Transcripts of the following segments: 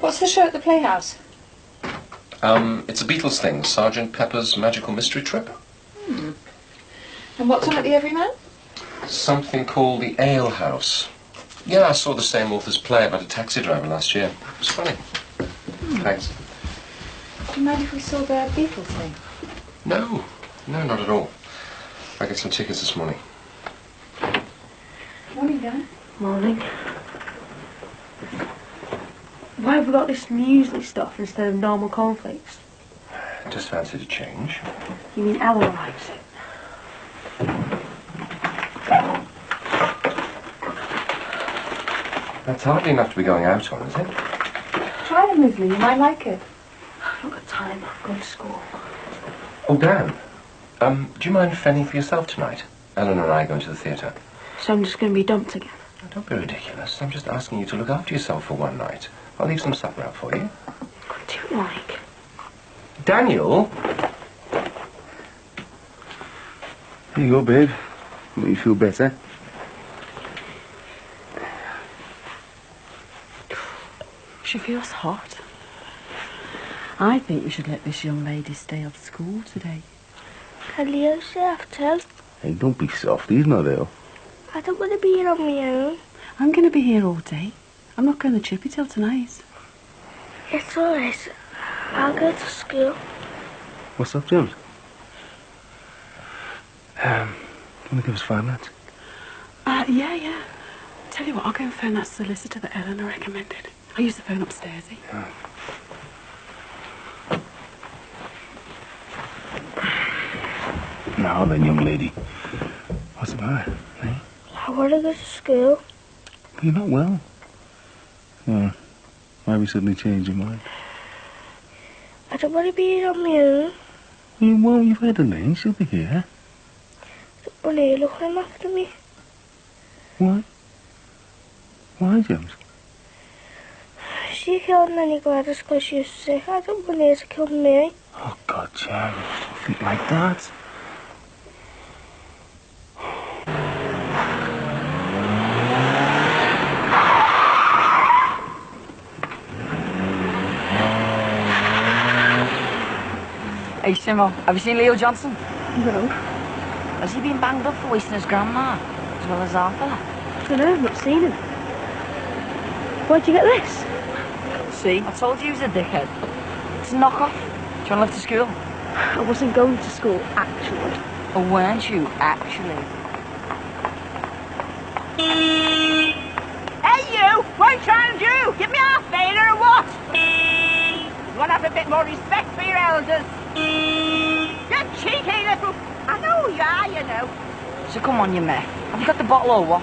What's the show at the Playhouse? It's a Beatles thing, Sergeant Pepper's Magical Mystery Trip. And what's on at the Everyman? Something called the Ale House. Yeah, I saw the same author's play about a taxi driver last year. It was funny. Thanks. Do you mind if we saw the Beatles thing? No, not at all. I got some tickets this morning. Morning, Dan. Morning. Why have we got this muesli stuff instead of normal cornflakes? Just fancied a change. You mean Ellen likes it? That's hardly enough to be going out on, is it? Try the muesli, you might like it. I've not got time, I'm going to school. Oh, Dan. Do you mind fending for yourself tonight? Ellen and I are going to the theatre. So I'm just going to be dumped again? Don't be ridiculous. I'm just asking you to look after yourself for one night. I'll leave some supper out for you. What do you like? Daniel! Here you go, babe. Make you feel better. She feels hot. I think you should let this young lady stay off school today. Can Leo stay after? Hey, don't be soft. He's not ill. I don't want to be here on my own. I'm going to be here all day. I'm not going to Chippy till tonight. It's alright. I'll go to school. What's up, James? Do you want to give us 5 minutes? Yeah. Tell you what, I'll go and phone that solicitor that Eleanor recommended. I'll use the phone upstairs, eh? Now then, young lady. What's the matter, eh? I want to go to school. But you're not well. Why have you suddenly changed your mind? I don't want to be here on my own. You won't. You've heard Elaine. She'll be here. I don't want her looking after me. Why? Why, James? She killed Nanny Gladys because she was sick. I don't want her to kill me. Oh, God, James. Don't think like that. Hey, Simo, have you seen Leo Johnson? No. Has he been banged up for wasting his grandma, as well as Arthur? I don't know, I've not seen him. Where'd you get this? See, I told you he was a dickhead. It's a knockoff. Do you want to live to school? I wasn't going to school, actually. Or weren't you, actually? Hey, you! What are you trying to do? Give me half failure or what? You want to have a bit more respect for your elders? You cheeky little... I know who you are, you know. So come on, you meh. Have you got the bottle or what?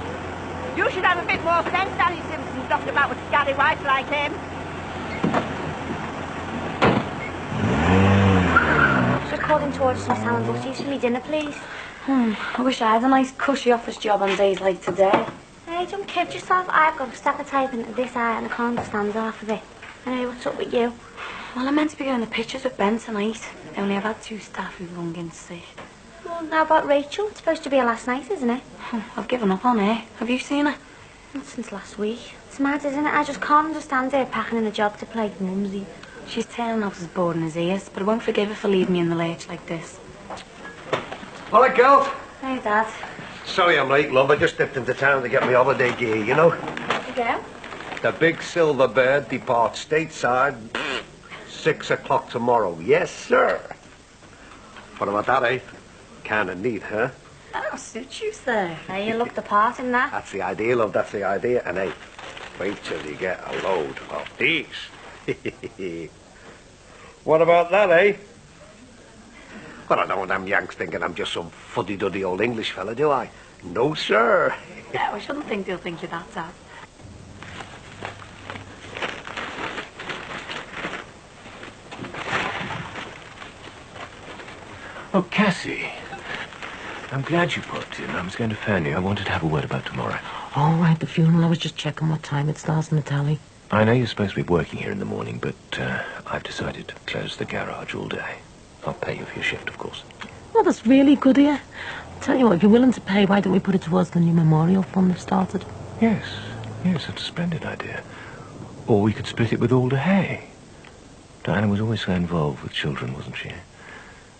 You should have a bit more sense, Danny Simpson, knocking about with scary wives like him. Just called in to order some salmon butties for me dinner, please. I wish I had a nice cushy office job on days like today. Hey, don't kid yourself. I've got a stack of typing at this eye and I can't understand half of it. Hey, what's up with you? Well, I'm meant to be going to pictures with Ben tonight. Only I've had 2 staff who've rung in sick. Well, how about Rachel? It's supposed to be her last night, isn't it? I've given up on her. Have you seen her? Not since last week. It's mad, isn't it? I just can't understand her packing in a job to play mumsy. She's turning out as bored in his ears, but I won't forgive her for leaving me in the lurch like this. All right, girl. Hey, Dad. Sorry I'm late, love. I just dipped into town to get my holiday gear, you know? You go? The big silver bird departs stateside 6 o'clock tomorrow. Yes, sir. What about that, eh? Kinda neat, huh? Oh, suits you, sir. Hey, you look the part in that. That's the idea, love. That's the idea. And, hey, wait till you get a load of these. What about that, eh? Well, I don't want them Yanks thinking I'm just some fuddy-duddy old English fella, do I? No, sir. No, I shouldn't think they'll think you're that sad. Oh, Cassie. I'm glad you popped in. I was going to phone you. I wanted to have a word about tomorrow. All right, the funeral. I was just checking what time it starts in the tally. I know you're supposed to be working here in the morning, but I've decided to close the garage all day. I'll pay you for your shift, of course. Well, that's really good of you. Tell you what, if you're willing to pay, why don't we put it towards the new memorial fund they've started? Yes, that's a splendid idea. Or we could split it with Alder Hay. Diana was always so involved with children, wasn't she? I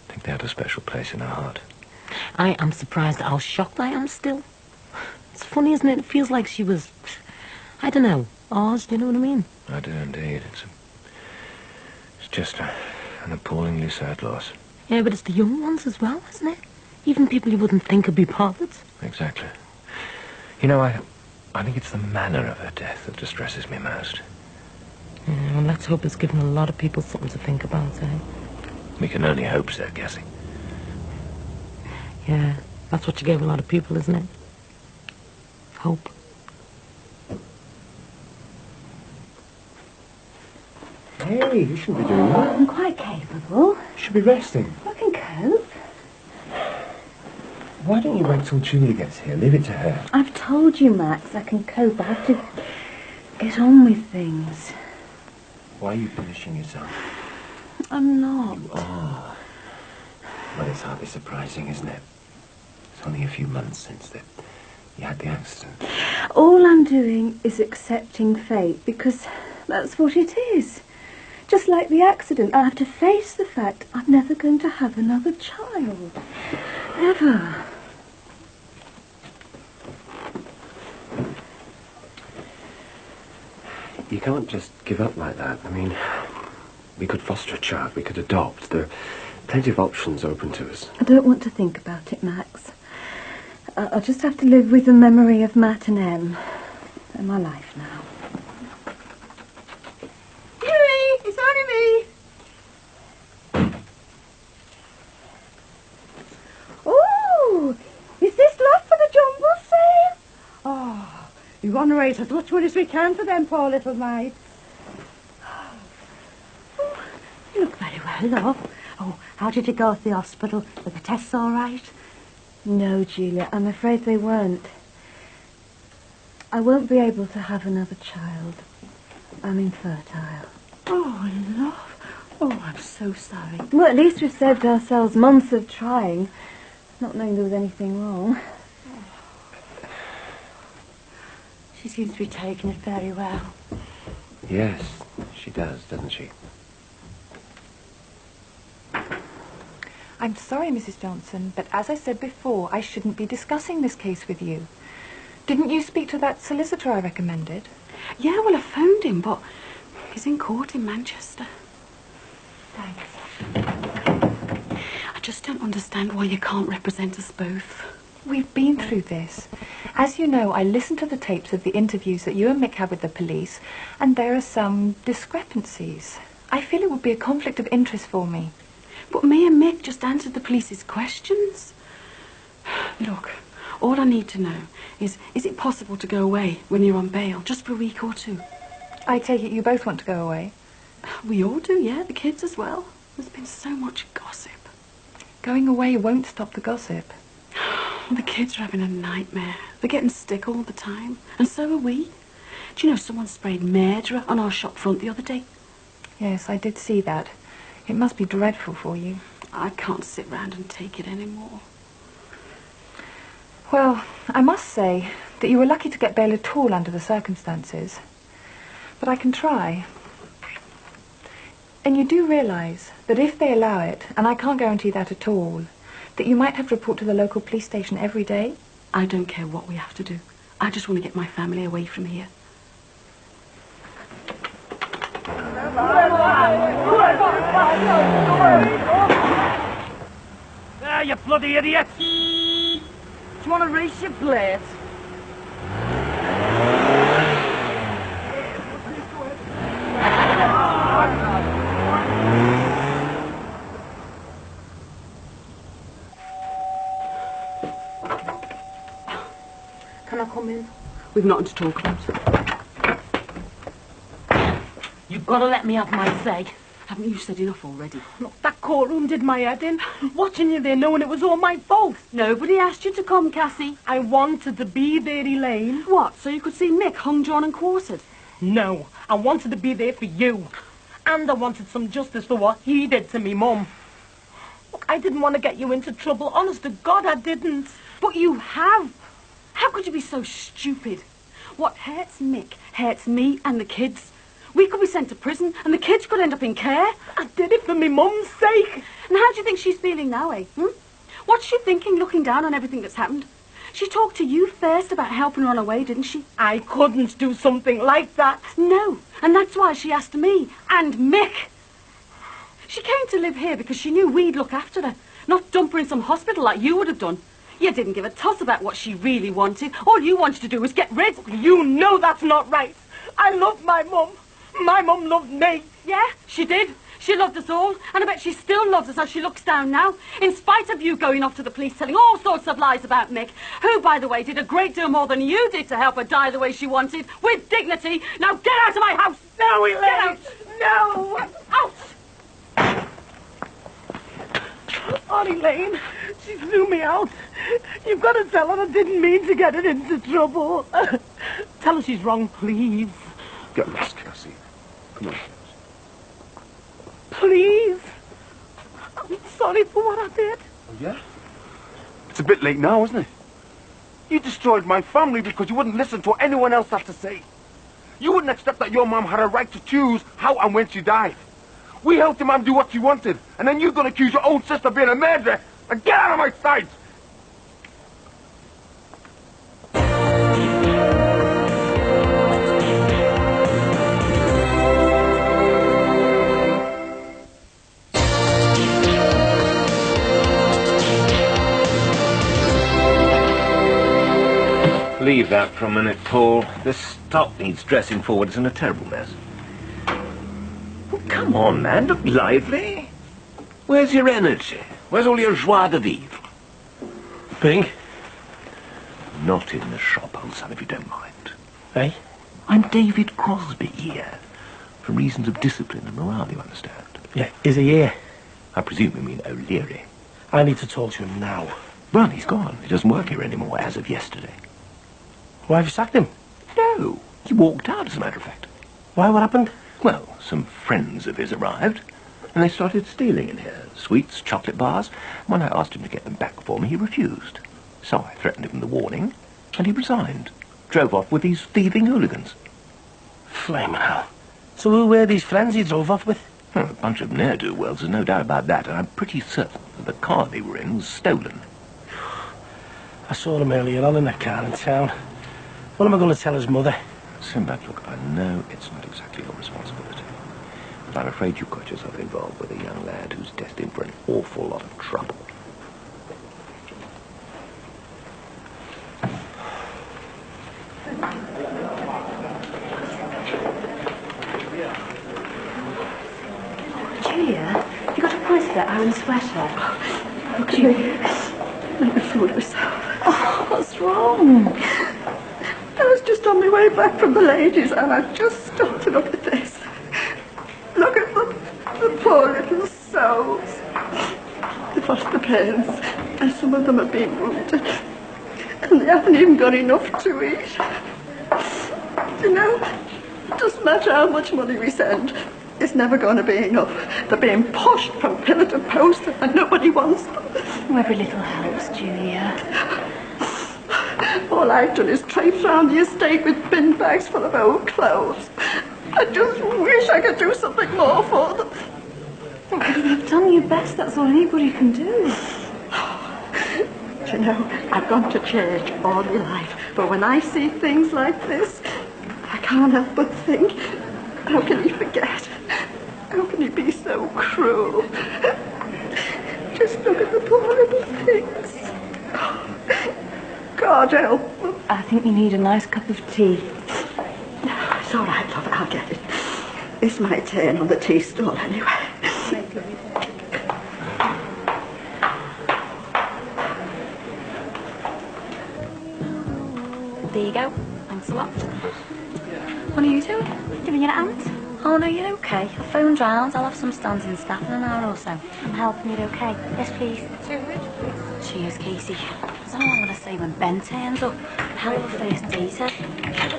think they had a special place in her heart. I am surprised at how shocked I am still. It's funny, isn't it? It feels like she was, I don't know, ours, do you know what I mean? I do indeed. It's just an appallingly sad loss. Yeah, but it's the young ones as well, isn't it? Even people you wouldn't think would be bothered. Exactly. You know, I think it's the manner of her death that distresses me most. Yeah, well, let's hope it's given a lot of people something to think about, eh? We can only hope so, Cassie. Yeah, that's what you gave a lot of people, isn't it? Hope. Hey, you shouldn't be doing that. I'm quite capable. You should be resting. I can cope. Why don't you wait till Julie gets here? Leave it to her. I've told you, Max, I can cope. I have to get on with things. Why are you punishing yourself? I'm not. Oh. Well, it's hardly surprising, isn't it? It's only a few months since you had the accident. All I'm doing is accepting fate, because that's what it is. Just like the accident, I have to face the fact I'm never going to have another child. Ever. You can't just give up like that. I mean, we could foster a child, we could adopt. There are plenty of options open to us. I don't want to think about it, Max. I'll just have to live with the memory of Matt and Em in my life now. Huey, it's only me. Oh, is this lot for the jumble sale? Oh, we want to raise as much money as we can for them poor little mites. Oh, you look very well, love. Oh, how did you go at the hospital? Were the tests all right? No, Julia, I'm afraid they weren't. I won't be able to have another child. I'm infertile. Oh, love. Oh, I'm so sorry. Well, at least we've saved ourselves months of trying, not knowing there was anything wrong. She seems to be taking it very well. Yes, she does, doesn't she? I'm sorry, Mrs. Johnson, but as I said before, I shouldn't be discussing this case with you. Didn't you speak to that solicitor I recommended? Yeah, well, I phoned him, but he's in court in Manchester. Thanks. I just don't understand why you can't represent us both. We've been through this. As you know, I listened to the tapes of the interviews that you and Mick had with the police, and there are some discrepancies. I feel it would be a conflict of interest for me. But me and Mick just answered the police's questions. Look, all I need to know is it possible to go away when you're on bail, just for a week or two? I take it you both want to go away? We all do, yeah, the kids as well. There's been so much gossip. Going away won't stop the gossip. The kids are having a nightmare. They're getting sick all the time, and so are we. Do you know someone sprayed murderer on our shop front the other day? Yes, I did see that. It must be dreadful for you. I can't sit round and take it anymore. Well, I must say that you were lucky to get bail at all under the circumstances. But I can try. And you do realise that if they allow it, and I can't guarantee that at all, that you might have to report to the local police station every day? I don't care what we have to do. I just want to get my family away from here. There, you bloody idiot! Do you want to race your blade? with. We've nothing to talk about. You've got to let me have my say. Haven't you said enough already? Look, that courtroom did my head in. Watching you there knowing it was all my fault. Nobody asked you to come, Cassie. I wanted to be there, Elaine. What, so you could see Mick hung, drawn and quartered? No, I wanted to be there for you. And I wanted some justice for what he did to me mum. Look, I didn't want to get you into trouble. Honest to God, I didn't. But you have. How could you be so stupid? What hurts Mick hurts me and the kids. We could be sent to prison and the kids could end up in care. I did it for me mum's sake. And how do you think she's feeling now, eh? What's she thinking looking down on everything that's happened? She talked to you first about helping her on her way, didn't she? I couldn't do something like that. No, and that's why she asked me and Mick. She came to live here because she knew we'd look after her, not dump her in some hospital like you would have done. You didn't give a toss about what she really wanted. All you wanted to do was get rid. You know that's not right. I love my mum. My mum loved me. Yeah, she did. She loved us all, and I bet she still loves us as she looks down now, in spite of you going off to the police telling all sorts of lies about Mick, who, by the way, did a great deal more than you did to help her die the way she wanted, with dignity. Now get out of my house! No, Elaine! Get out! No! Out! Oh, Elaine, she threw me out. You've got to tell her I didn't mean to get her into trouble. Tell her she's wrong, please. Get lost, Cassie. Come on. Please. I'm sorry for what I did. Oh, yeah? It's a bit late now, isn't it? You destroyed my family because you wouldn't listen to what anyone else had to say. You wouldn't accept that your mom had a right to choose how and when she died. We helped your mom do what she wanted, and then you're going to accuse your own sister of being a murderer. Now get out of my sight! Leave that for a minute, Paul. This stock needs dressing forward. It's in a terrible mess. Oh, come on, man. Look lively. Where's your energy? Where's all your joie de vivre? Pink? Not in the shop, old son, if you don't mind. Eh? I'm David Crosby here. For reasons of discipline and morale, you understand. Yeah, is he here? I presume you mean O'Leary. I need to talk to him now. Well, he's gone. He doesn't work here anymore, as of yesterday. Why have you sacked him? No, he walked out, as a matter of fact. Why, what happened? Well, some friends of his arrived, and they started stealing in here. Sweets, chocolate bars. When I asked him to get them back for me, he refused. So I threatened him with a warning, and he resigned. Drove off with these thieving hooligans. Flaming hell. So who were these friends he drove off with? A bunch of ne'er-do-wells, there's no doubt about that, and I'm pretty certain that the car they were in was stolen. I saw him earlier on in the car in town. What am I going to tell his mother? Sinbad, look, I know it's not exactly your responsibility, but I'm afraid you've got yourself involved with a young lad who's destined for an awful lot of trouble. Julia, you got a price for that iron sweater? Look, Julia, make me fool myself. Oh, what's wrong? I was just on my way back from the ladies and I just stopped to look at this. Look at the poor little souls. They've lost their parents and some of them have been wounded. And they haven't even got enough to eat. You know, it doesn't matter how much money we send. It's never going to be enough. They're being pushed from pillar to post and nobody wants them. Oh, every little helps, Julia. All I've done is traipse around the estate with bin bags full of old clothes. I just wish I could do something more for them. You've done your best, that's all anybody can do. You know, I've gone to church all my life, but when I see things like this, I can't help but think, how can he forget? How can he be so cruel? Just look at the poor little things. God help them. I think you need a nice cup of tea. No, it's all right, love, I'll get it. It's my turn on the tea stall anyway. There you go. go. Thanks a lot. What are you doing? Giving you a hand. Oh, no, you're okay. I've phoned round. I'll have some standing staff in an hour or so. I'm helping you, okay? Yes, please. Cheers, Casey. I don't know what I'm going to say when Ben turns up. Hell of a first date, eh?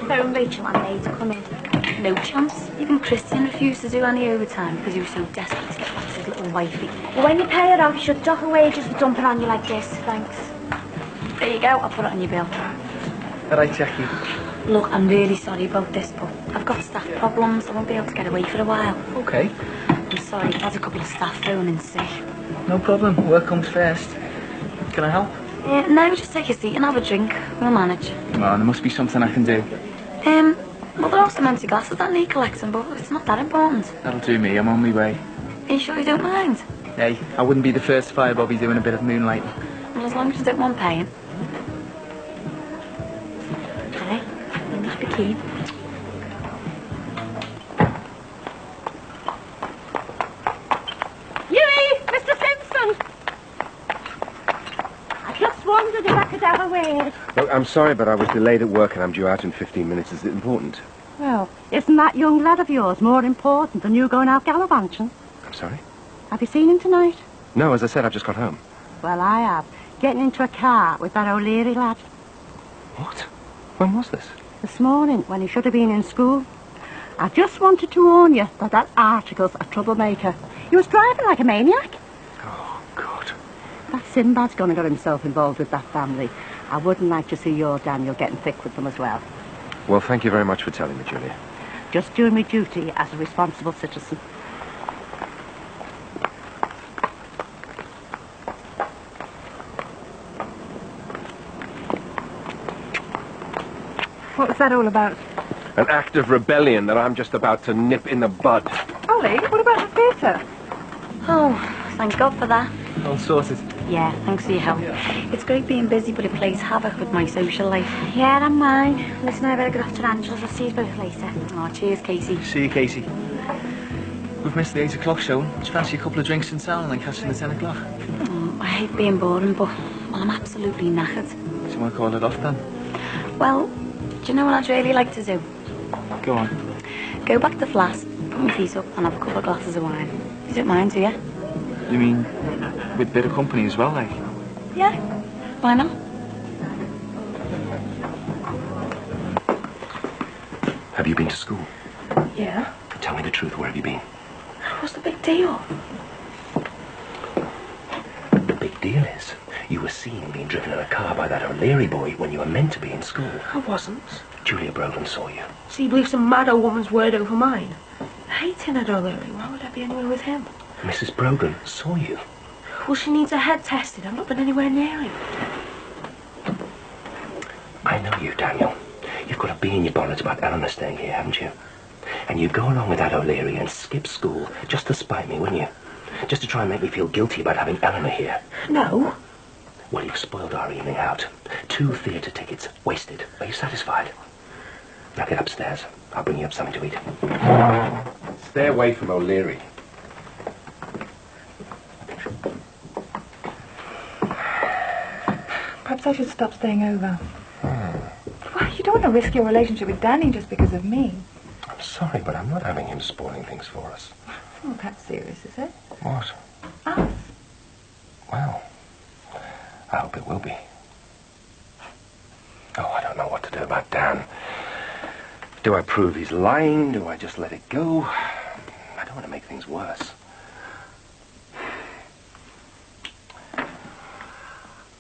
Phone Rachel and May to come in. No chance. Even Christian refused to do any overtime because he was so desperate to get back to his little wifey. Well, when you pay her off, you should dock her wages for dumping on you like this. Thanks. There you go. I'll put it on your bill. All right, Jackie. Look, I'm really sorry about this, but I've got staff problems. I won't be able to get away for a while. Okay. I'm sorry. I've had a couple of staff phoning sick. No problem. Work comes first. Can I help? No, just take a seat and have a drink. We'll manage. Come on, there must be something I can do. Well, there are some empty glasses that need collecting, but it's not that important. That'll do me. I'm on my way. Are you sure you don't mind? Hey, I wouldn't be the first fire Bobby doing a bit of moonlighting. Well, as long as you don't want paying. Okay, you must be keen. Hughie! Mr. Simpson! I just wondered if I could have a word. Look, I'm sorry, but I was delayed at work and I'm due out in 15 minutes. Is it important? Well, isn't that young lad of yours more important than you going out gallivanting? I'm sorry? Have you seen him tonight? No, as I said, I've just got home. Well, I have. Getting into a car with that O'Leary lad. What? When was this? This morning, when he should have been in school. I just wanted to warn you that article's a troublemaker. He was driving like a maniac. Oh, God. That Sinbad's gonna get himself involved with that family. I wouldn't like to see your Daniel getting thick with them as well. Well, thank you very much for telling me, Julia. Just doing my duty as a responsible citizen. What was that all about? An act of rebellion that I'm just about to nip in the bud. Ollie, what about the theatre? Oh, thank God for that. All sorted. Yeah, thanks for your help. It's great being busy, but it plays havoc with my social life. Yeah, and mine. Listen, I better get off to Angela's. I'll see you both later. Oh, cheers, Casey. See you, Casey. We've missed the 8 o'clock show. Do you fancy a couple of drinks in town and then catching the 10 o'clock? I hate being boring, but I'm absolutely knackered. Do you want to call it off then? Well, do you know what I'd really like to do? Go on. Go back to Flass, put my feet up and have a couple of glasses of wine. You don't mind, do you? You mean with a bit of company as well, like? Yeah. Why not? Have you been to school? Yeah. Tell me the truth. Where have you been? What's the big deal? The big deal is, you were seen being driven in a car by that O'Leary boy when you were meant to be in school. I wasn't. Julia Brogan saw you. So you believe some mad old woman's word over mine? I hate Ted O'Leary. Why would I be anywhere with him? Mrs. Brogan saw you. Well, she needs her head tested. I've not been anywhere near him. I know you, Daniel. You've got a bee in your bonnet about Eleanor staying here, haven't you? And you'd go along with that O'Leary and skip school just to spite me, wouldn't you? Just to try and make me feel guilty about having Eleanor here. No. Well, you've spoiled our evening out. 2 theatre tickets wasted. Are you satisfied? Now get upstairs. I'll bring you up something to eat. Stay away from O'Leary. Perhaps I should stop staying over. Well, you don't want to risk your relationship with Danny just because of me. I'm sorry, but I'm not having him spoiling things for us. Oh, that's serious, is it? What? Us. Well, I hope it will be. Oh, I don't know what to do about Dan. Do I prove he's lying? Do I just let it go? I don't want to make things worse.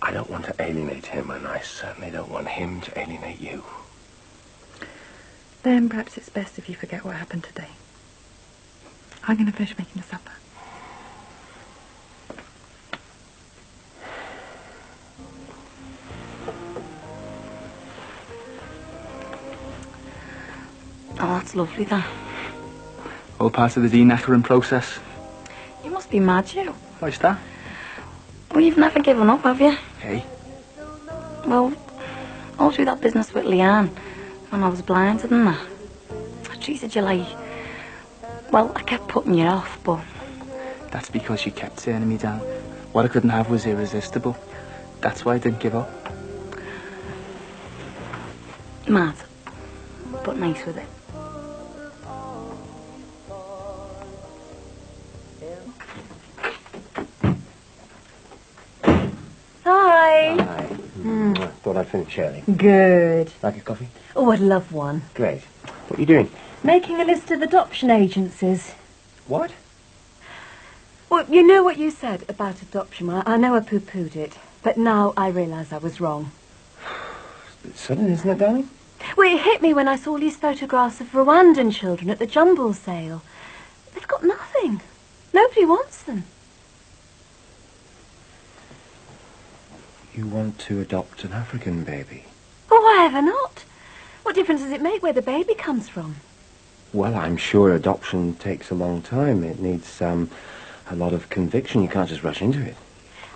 I don't want to alienate him, and I certainly don't want him to alienate you. Then perhaps it's best if you forget what happened today. I'm going to finish making the supper. Oh, that's lovely, that. All part of the denacering process. You must be mad, you. Why's that? Well, you've never given up, have you? Hey. Well, all through that business with Leanne, when I was blinded and that, I treated you like... Well, I kept putting you off, but... That's because you kept turning me down. What I couldn't have was irresistible. That's why I didn't give up. Smart, but nice with it. Hi. Hi. Thought I'd finish early. Good. Like a coffee? Oh, I'd love one. Great. What are you doing? Making a list of adoption agencies. What? Well, you know what you said about adoption. I know I poo-pooed it, but now I realise I was wrong. It's a bit sudden, isn't it, darling? Well, it hit me when I saw these photographs of Rwandan children at the jumble sale. They've got nothing. Nobody wants them. You want to adopt an African baby? Oh, why ever not? What difference does it make where the baby comes from? Well, I'm sure adoption takes a long time. It needs, a lot of conviction. You can't just rush into it.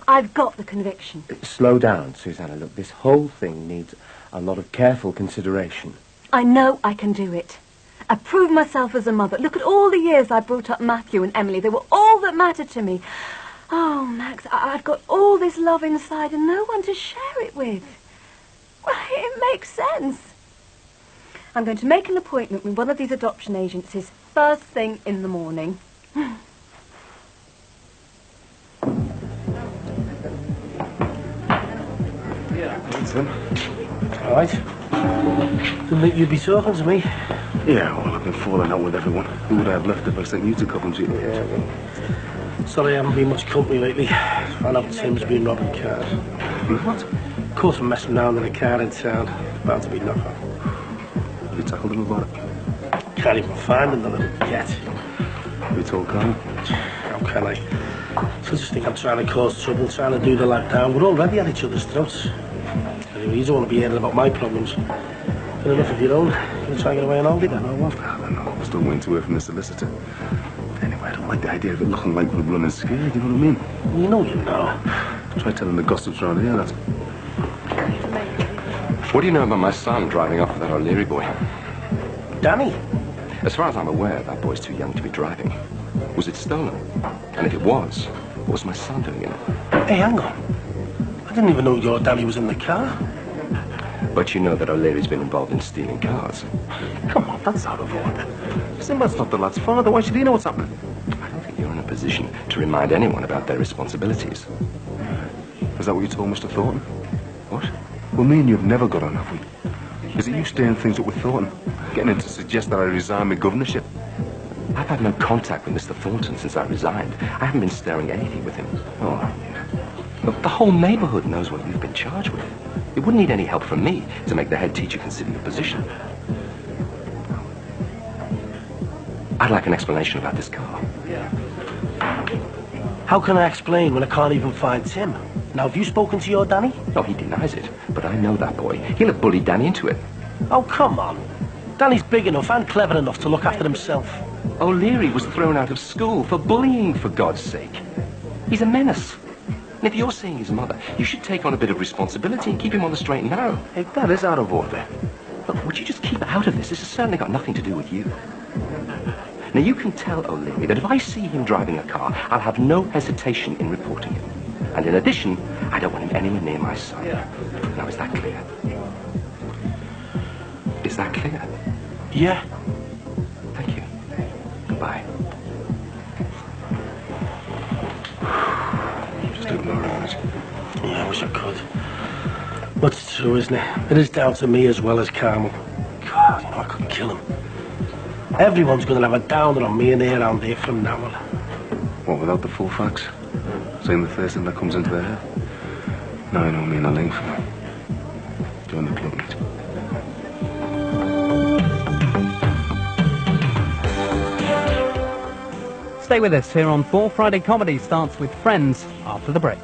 I've got the conviction. Slow down, Susanna. Look, this whole thing needs a lot of careful consideration. I know I can do it. I proved myself as a mother. Look at all the years I brought up Matthew and Emily. They were all that mattered to me. Oh, Max, I've got all this love inside and no one to share it with. Well, it makes sense. I'm going to make an appointment with one of these adoption agencies first thing in the morning. Thanks, then. All right. Didn't think you'd be talking to me. Yeah, well, I've been falling out with everyone. Who would I have left if I sent you to Coventry? Yeah, well, sorry I haven't been much company lately. Found out Tim's been robbing cars. What? Caught him messing around in a car in town. Bound to be knocked off. Have you tackled him about it? Can't even find him, the little cat. Have you told Carl? How can I? I just think I'm trying to cause trouble, trying to do the lad down. We're already at each other's throats. Anyway, you don't want to be hearing about my problems. Got enough of your own. You try and get away on holiday then, or what? I don't know. I'm still waiting to hear from the solicitor. Anyway, I don't like the idea of it looking like we're running scared, you know what I mean? You know you know. Try telling the gossips around here, that's... What do you know about my son driving off with that O'Leary boy? Danny? As far as I'm aware, that boy's too young to be driving. Was it stolen? And if it was, what was my son doing in it? Hey, hang on. I didn't even know your Danny was in the car. But you know that O'Leary's been involved in stealing cars. Come on, that's out of order. Sinbad's not the lad's father. Why should he know what's happening? I don't think you're in a position to remind anyone about their responsibilities. Is that what you told Mr. Thornton? What? Well, me and you have never got on, have we? Is it you stirring things up with Thornton? Getting him to suggest that I resign my governorship? I've had no contact with Mr. Thornton since I resigned. I haven't been stirring anything with him. Oh, Look, the whole neighborhood knows what you've been charged with. It wouldn't need any help from me to make the head teacher consider your position. I'd like an explanation about this car. How can I explain when I can't even find Tim? Now, have you spoken to your Danny? No, he denies it. But I know that boy. He'll have bullied Danny into it. Oh, come on. Danny's big enough and clever enough to look after himself. O'Leary was thrown out of school for bullying, for God's sake. He's a menace. And if you're seeing his mother, you should take on a bit of responsibility and keep him on the straight and narrow. Hey, that is out of order. Look, would you just keep out of this? This has certainly got nothing to do with you. Now, you can tell O'Leary that if I see him driving a car, I'll have no hesitation in reporting him. And in addition, I don't want him anywhere near my son. Now, is that clear? Is that clear? Yeah. Thank you. Goodbye. Just ignoring it. Yeah, I wish I could. But it's true, isn't it? It is down to me as well as Carmel. God, you know, I couldn't kill him. Everyone's going to have a downer on me and here around here from now on. What, without the full facts? Saying the first thing that comes into their head? No, I know me and Elaine for now. Join the club, mate. Stay with us here on 4 Friday Comedy starts with Friends after the break.